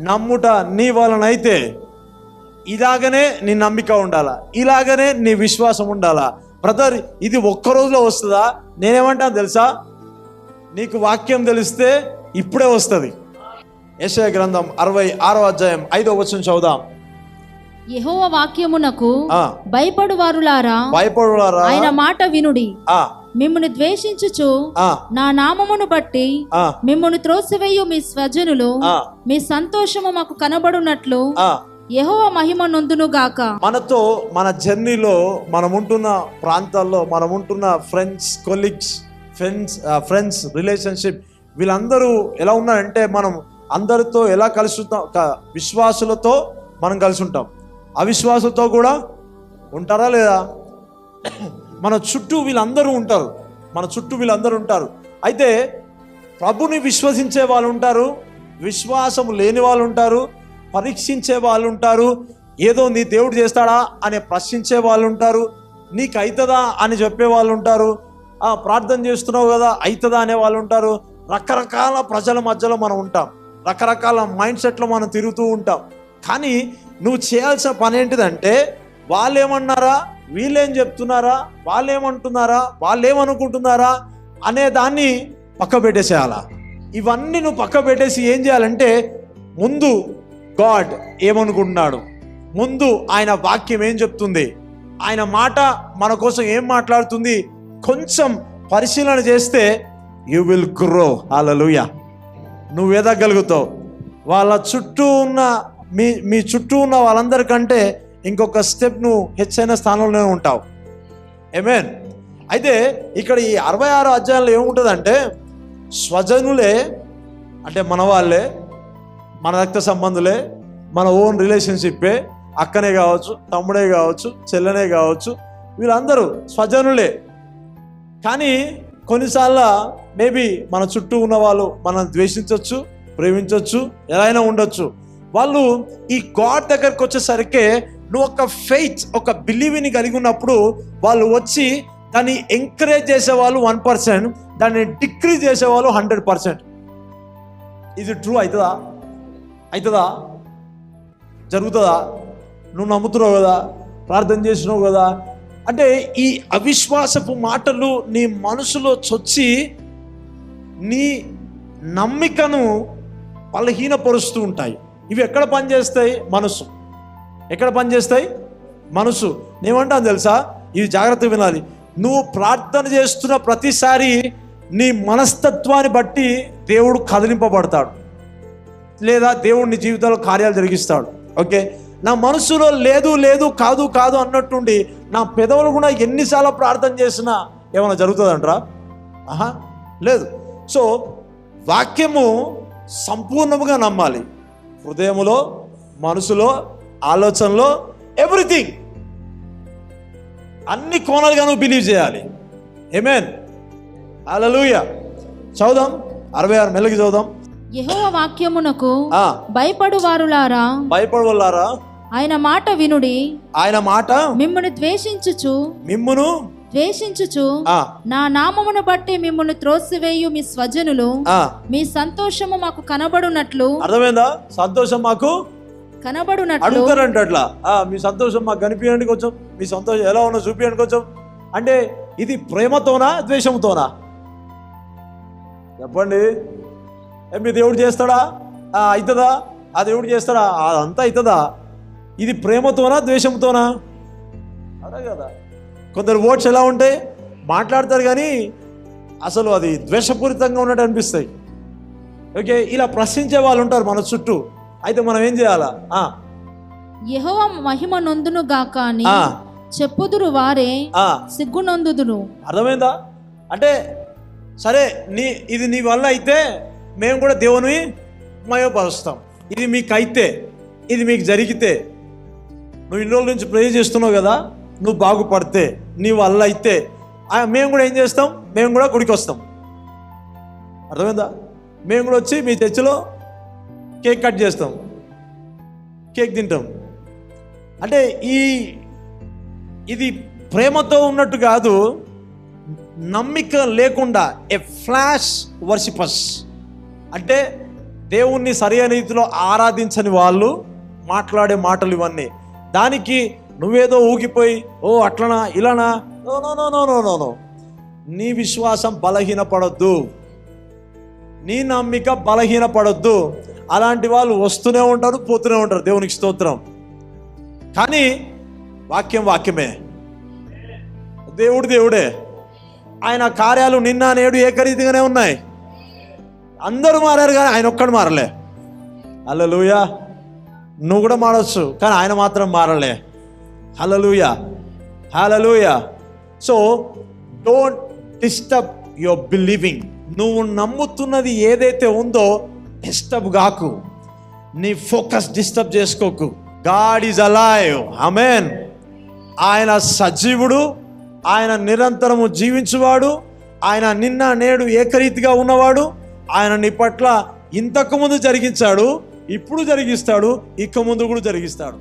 నమ్ముట నీ వలనైతే ఇలాగనే నీ నమ్మిక ఉండాలా, ఇలాగనే నీ విశ్వాసం ఉండాలా. బ్రదర్, ఇది ఒక్క రోజులో వస్తుందా? నేనేమంటాను తెలుసా, నీకు వాక్యం తెలిస్తే ఇప్పుడే వస్తుంది. యెషయా గ్రంథం 66వ అధ్యాయం 5వ వచనం చదువుదాం. యెహోవా వాక్యమునకు భయపడువారులారా ఆయన మాట వినుడి. మిమ్మును ద్వేషించుచు నా నామమును బట్టి మిమ్మును త్రోసివేయు మీ స్వజనులు మీ సంతోషము మాకు కనబడునట్లు యెహోవా మహిమ నొందును గాక. మనతో మన జర్నీలో మనం ఉంటున్న ప్రాంతాల్లో మనం ఉంటున్న ఫ్రెండ్స్, కొలీగ్స్, ఫ్రెండ్స్ రిలేషన్షిప్ వీళ్ళందరూ ఎలా ఉన్నారంటే, మనం అందరితో ఎలా కలిసి ఉంటాం? విశ్వాసులతో మనం కలిసి ఉంటాం, అవిశ్వాసులతో కూడా ఉంటారా లేదా? మన చుట్టూ వీళ్ళందరూ ఉంటారు. అయితే ప్రభుని విశ్వసించే వాళ్ళు ఉంటారు, విశ్వాసం లేని వాళ్ళు ఉంటారు, పరీక్షించే వాళ్ళు ఉంటారు, ఏదో నీ దేవుడు చేస్తాడా అని ప్రశ్నించే వాళ్ళు ఉంటారు, నీకు అవుతుందా అని చెప్పే వాళ్ళు ఉంటారు, ప్రార్థన చేస్తున్నావు కదా అవుతుందా అనే వాళ్ళు ఉంటారు. రకరకాల ప్రజల మధ్యలో మనం ఉంటాం, రకరకాల మైండ్ సెట్లో మనం తిరుగుతూ ఉంటాం. కానీ నువ్వు చేయాల్సిన పని ఏంటిదంటే, వాళ్ళు ఏమన్నారా, వీళ్ళేం చెప్తున్నారా, వాళ్ళు ఏమంటున్నారా, వాళ్ళు ఏమనుకుంటున్నారా అనే దాన్ని పక్క పెట్టేసేయాలా. ఇవన్నీ నువ్వు పక్క పెట్టేసి ఏం చేయాలంటే, ముందు గాడ్ ఏమనుకుంటున్నాడు, ముందు ఆయన వాక్యం ఏం చెప్తుంది, ఆయన మాట మన కోసం ఏం మాట్లాడుతుంది కొంచెం పరిశీలన చేస్తే యు విల్ గ్రో. హల్లెలూయా. నువ్వు ఎదగలుగుతావు. వాళ్ళ చుట్టూ ఉన్న మీ చుట్టూ ఉన్న వాళ్ళందరికంటే ఇంకొక స్టెప్ నువ్వు హెచ్చైన స్థానంలోనే ఉంటావు. ఆమేన్. అయితే ఇక్కడ ఈ 66వ అధ్యాయంలో ఏముంటుందంటే, స్వజనులే అంటే మన వాళ్ళే, మన రక్త సంబంధులే, మన ఓన్ రిలేషన్షిప్పే, అక్కనే కావచ్చు, తమ్ముడే కావచ్చు, చెల్లెనే కావచ్చు, వీళ్ళందరూ స్వజనులే. కానీ కొన్నిసార్లు మేబీ మన చుట్టూ ఉన్న వాళ్ళు మనం ద్వేషించవచ్చు, ప్రేమించవచ్చు, ఎలా అయినా ఉండొచ్చు. వాళ్ళు ఈ గాడ్ దగ్గరకు వచ్చేసరికి నువ్వు ఒక ఫెయిత్, ఒక బిలీవ్ని కలిగి ఉన్నప్పుడు వాళ్ళు వచ్చి దాన్ని ఎంకరేజ్ చేసేవాళ్ళు 1%, దాన్ని డిక్రీజ్ చేసేవాళ్ళు 100%. ఇది ట్రూ అవుతుందా జరుగుతుందా? నువ్వు నమ్ముతున్నావు కదా, ప్రార్థన చేసినావు కదా అంటే ఈ అవిశ్వాసపు మాటలు నీ మనసులో చొచ్చి నీ నమ్మికను బలహీనపరుస్తూ ఉంటాయి. ఇవి ఎక్కడ పనిచేస్తాయి? మనసు. ఎక్కడ పనిచేస్తాయి? మనసు. నేనేమంటాను తెలుసా, ఇవి జాగ్రత్తగా వినాలి. నువ్వు ప్రార్థన చేస్తున్న ప్రతిసారి నీ మనస్తత్వాన్ని బట్టి దేవుడు కదిలింపబడతాడు, లేదా దేవుడు నీ జీవితంలో కార్యాలు జరిగిస్తాడు. ఓకే, నా మనసులో లేదు కాదు అన్నట్టుండి నా పెదవులు కూడా ఎన్నిసార్లు ప్రార్థన చేసినా ఏమైనా జరుగుతుందంటారా? లేదు. సో వాక్యము సంపూర్ణముగా నమ్మాలి, హృదయములో, మనసులో, ఆలోచనలో, ఎవ్రీథింగ్, అన్ని కోణాలుగా నువ్వు బిలీవ్ చేయాలి. ఆమేన్. హల్లెలూయా. చదువుదాం 66 మెల్లకి చదువుదాం. యెహోవా వాక్యమునకు భయపడువారులారా ఆయన మాట వినుడి. ఆయన మాట మిమ్మును ద్వేషించుచు నా నామమును బట్టి మిమ్మును త్రోసివేయు మీ స్వజనులు మీ సంతోషము మాకు కనబడునట్లు. అర్థమైందా? సంతోషం మాకు కనబడునట్లు అడుగుతారంట. అట్లా మీ సంతోషం మాకు కనిపించండి, కొంచెం మీ సంతోషం ఎలా ఉన్నా చూపించండి కొంచెం. అంటే ఇది ప్రేమతోనా ద్వేషంతోనా? చెప్పండి. మీ దేవుడు చేస్తాడా? అవుతుందా? ఆ దేవుడు చేస్తాడా? అదంతా అవుతుందా? ఇది ప్రేమతోనా ద్వేషంతోనా? అదే కదా. కొందరు ఓట్స్ ఎలా ఉంటాయి, మాట్లాడతారు కానీ అసలు అది ద్వేషపూరితంగా ఉన్నట్టు అనిపిస్తాయి. ఓకే, ఇలా ప్రశ్నించే వాళ్ళు ఉంటారు మన చుట్టూ. అయితే మనం ఏం చేయాలా? యెహోవా మహిమ నొందును గాక అని చెప్పుదురు వారే సిగ్గు నొందుదురు. అర్థమైందా? అంటే సరే, ఇది నీ వల్ల అయితే మేము కూడా దేవుని మయోపరుస్తాం. ఇది మీకైతే, ఇది మీకు జరిగితే, నువ్వు ఇన్ని రోజుల నుంచి ప్రే చేస్తున్నావు కదా, నువ్వు బాగుపడితే, నీ వల్ల అయితే మేము కూడా ఏం చేస్తాం? మేము కూడా గుడికి వస్తాం. అర్థమైందా? మేము కూడా వచ్చి మీ చర్చిలో కేక్ కట్ చేస్తాం, కేక్ తింటాం. అంటే ఇది ప్రేమతో ఉన్నట్టు కాదు, నమ్మిక లేకుండా ఏ ఫ్లాష్ వర్షిపర్స్. అంటే దేవుణ్ణి సరైన రీతిలో ఆరాధించని వాళ్ళు మాట్లాడే మాటలు ఇవన్నీ. దానికి నువ్వేదో ఊగిపోయి ఓ అట్లనా ఇలానా, no no no no no no no. నీ విశ్వాసం బలహీనపడొద్దు, నీ నమ్మిక బలహీనపడొద్దు. అలాంటి వాళ్ళు వస్తూనే ఉంటారు, పోతూనే ఉంటారు. దేవునికి స్తోత్రం. కానీ వాక్యం వాక్యమే, దేవుడు దేవుడే. ఆయన కార్యాలు నిన్న నేడు ఏకరీతిగానే ఉన్నాయి. అందరూ మారారు కానీ ఆయన ఒక్కడు మారలే. హల్లెలూయా. నువ్వు కూడా మారవచ్చు కానీ ఆయన మాత్రం మారలే. Hallelujah, hallelujah. So don't disturb your believing. నువ్వు నమ్ముతున్నది ఏదైతే ఉందో డిస్టర్బ్ కాకు, నీ ఫోకస్ డిస్టర్బ్ చేసుకోకు. God is alive. ఆమేన్. ఆయన సజీవుడు, ఆయన నిరంతరము జీవించువాడు, ఆయన నిన్న నేడు ఏకరీతిగా ఉన్నవాడు. ఆయన నీ పట్ల ఇంతకు ముందు జరిగించాడు, ఇప్పుడు జరిగిస్తాడు, ఇక ముందు కూడా జరిగిస్తాడు.